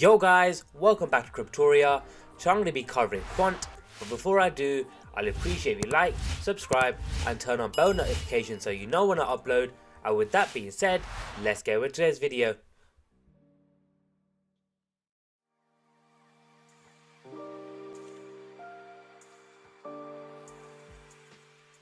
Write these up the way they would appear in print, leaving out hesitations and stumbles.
Yo guys, welcome back to Cryptoria. So I'm going to be covering Quant, but before I do, I'll appreciate if you like, subscribe and turn on bell notifications so you know when I upload. And with that being said, let's get into today's video.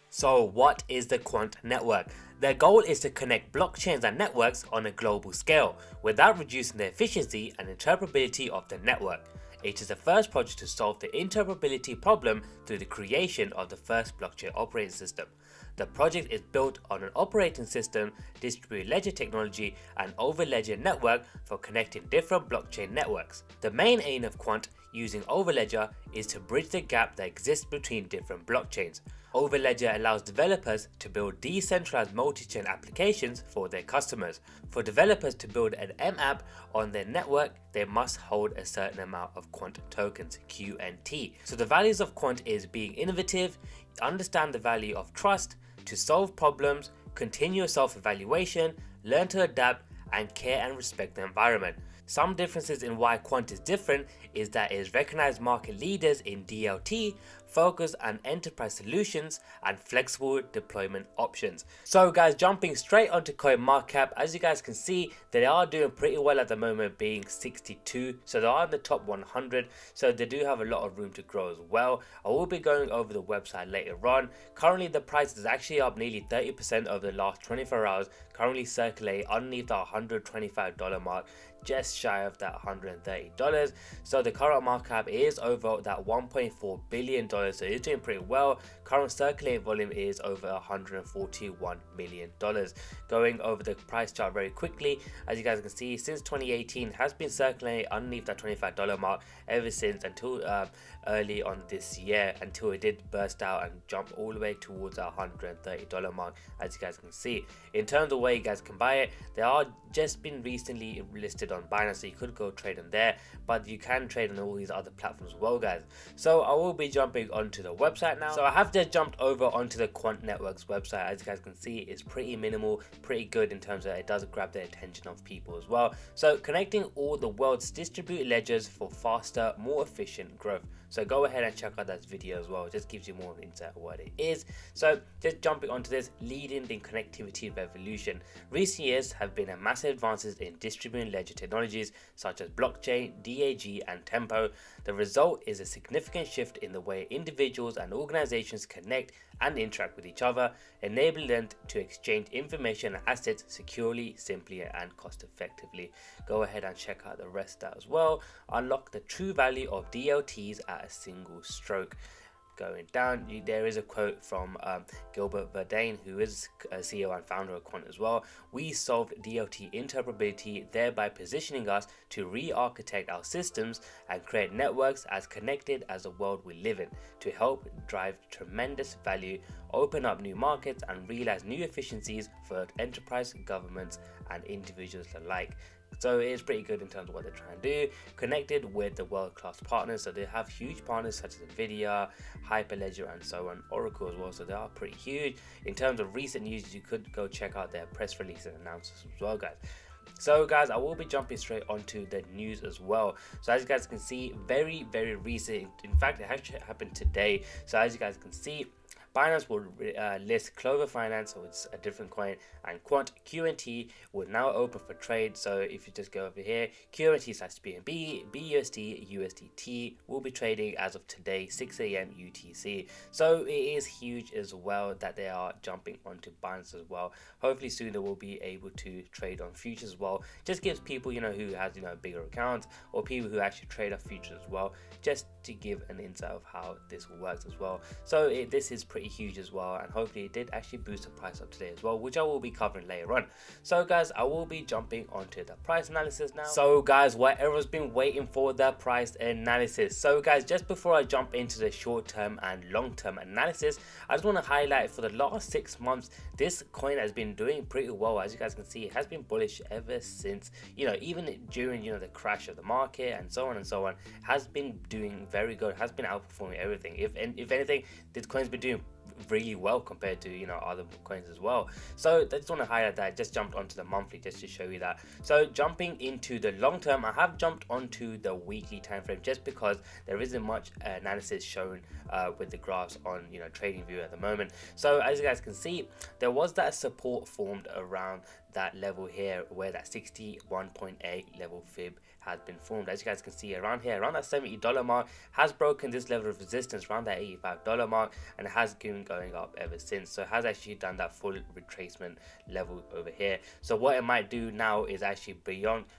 So what is the Quant network? Their goal is to connect blockchains and networks on a global scale without reducing the efficiency and interoperability of the network. It is the first project to solve the interoperability problem through the creation of the first blockchain operating system. The project is built on an operating system, distributed ledger technology, and over-ledger network for connecting different blockchain networks. The main aim of Quant using Overledger is to bridge the gap that exists between different blockchains. Overledger allows developers to build decentralized multi-chain applications for their customers. For developers to build an M app on their network, they must hold a certain amount of Quant tokens, QNT. So the values of Quant is being innovative, understand the value of trust, to solve problems, continuous self-evaluation, learn to adapt, and care and respect the environment. Some differences in why Quant is different is that it is recognized market leaders in DLT, focus on enterprise solutions, and flexible deployment options. So guys, jumping straight onto CoinMarketCap, as you guys can see, they are doing pretty well at the moment, being 62, so they are in the top 100, so they do have a lot of room to grow as well. I will be going over the website later on. Currently the price is actually up nearly 30% over the last 24 hours, currently circulating underneath the $125 mark, just shy of that $130. So the current market cap is over that $1.4 billion, so it's doing pretty well. Current circulating volume is over $141 million. Going over the price chart very quickly, as you guys can see, since 2018 has been circulating underneath that $25 mark ever since until early on this year, until it did burst out and jump all the way towards that $130 mark, as you guys can see. In terms of where you guys can buy it, they are just been recently listed on Binance, so you could go trade on there, but you can trade on all these other platforms as well, guys. So I will be jumping onto the website now. So I have just jumped over onto the Quant Network's website. As you guys can see, it's pretty minimal, pretty good in terms of it does grab the attention of people as well. So connecting all the world's distributed ledgers for faster, more efficient growth. So go ahead and check out that video as well. It just gives you more insight of what it is. So just jumping onto this, leading the connectivity revolution. Recent years have been a massive advances in distributed ledger technologies such as blockchain, DAG, and Tempo. The result is a significant shift in the way individuals and organizations connect and interact with each other, enabling them to exchange information and assets securely, simply, and cost effectively. Go ahead and check out the rest of that as well. Unlock the true value of DLTs at a single stroke. Going down, there is a quote from Gilbert Verdane, who is CEO and founder of Quant as well. We solved DLT interoperability, thereby positioning us to re-architect our systems and create networks as connected as the world we live in, to help drive tremendous value, open up new markets, and realize new efficiencies for enterprise, governments, and individuals alike. So it is pretty good in terms of what they're trying to do, connected with the world-class partners. So they have huge partners such as Nvidia, Hyperledger, and so on, Oracle as well. So they are pretty huge. In terms of recent news, you could go check out their press release and announcements as well, guys. So guys, I will be jumping straight onto the news as well. So as you guys can see, very recent, in fact it actually happened today. So as you guys can see, Binance will list Clover Finance, so it's a different coin, and Quant QNT will now open for trade. So if you just go over here, QNT/BNB, BUSD, USDT will be trading as of today, 6 AM UTC. So it is huge as well that they are jumping onto Binance as well. Hopefully soon they will be able to trade on futures as well. Just gives people, who has, bigger accounts, or people who actually trade on futures as well, just to give an insight of how this works as well. So this is pretty huge as well, and hopefully it did actually boost the price up today as well, which I will be covering later on. So guys, I will be jumping onto the price analysis now. So guys, what everyone's been waiting for, the price analysis. So guys, just before I jump into the short-term and long-term analysis, I just want to highlight for the last 6 months, this coin has been doing pretty well. As you guys can see, it has been bullish ever since, even during the crash of the market and so on, has been doing very good, has been outperforming everything. If anything, this coin's been doing really well compared to, you know, other coins as well. So I just want to highlight that. I just jumped onto the monthly just to show you that. So jumping into the long term, I have jumped onto the weekly time frame just because there isn't much analysis shown with the graphs on, you know, TradingView at the moment. So as you guys can see, there was that support formed around that level here where that 61.8 level fib has been formed. As you guys can see around here, around that $70 mark, has broken this level of resistance around that $85 mark, and it has been going up ever since. So it has actually done that full retracement level over here. So what it might do now is actually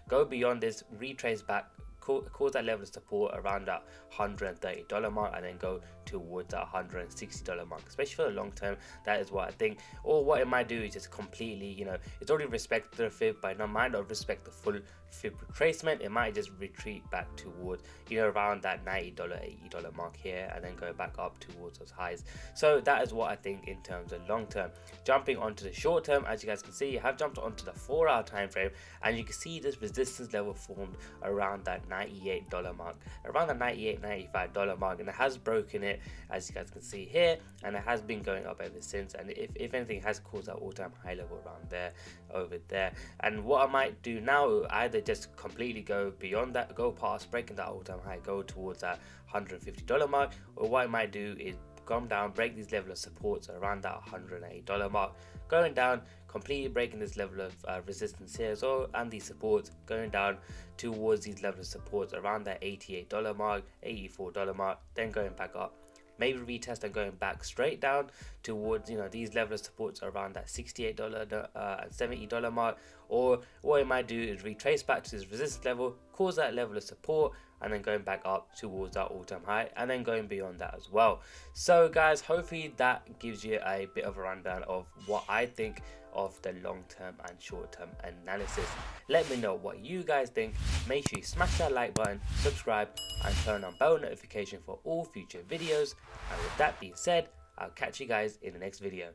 go beyond this, retrace back, cause that level of support around that $130 mark, and then go towards that $160 mark, especially for the long term. That is what I think. Or what it might do is just completely, you know, it's already respected the fib, but it might not respect the full fib retracement. It might just retreat back towards, you know, around that $90, $80 mark here, and then go back up towards those highs. So that is what I think in terms of long term. Jumping onto the short term, as you guys can see, I have jumped onto the 4-hour time frame, and you can see this resistance level formed around that $98 mark, around the $98, $95 mark, and it has broken it, as you guys can see here, and it has been going up ever since. And if anything, it has caused that all-time high level around there, over there. And what I might do now, either just completely go beyond that, go past breaking that all-time high, go towards that $150 mark, or what I might do is come down, break these level of supports around that $108 mark, going down, completely breaking this level of resistance here as well, and these supports, going down towards these level of supports around that $88 mark, $84 mark, then going back up, maybe retest and going back straight down towards, you know, these level of supports around that $68 and $70 mark. Or what it might do is retrace back to this resistance level, cause that level of support, and then going back up towards that all-time high, and then going beyond that as well. So guys, hopefully that gives you a bit of a rundown of what I think of the long-term and short-term analysis. Let me know what you guys think. Make sure you smash that like button, subscribe, and turn on bell notification for all future videos. And with that being said, I'll catch you guys in the next video.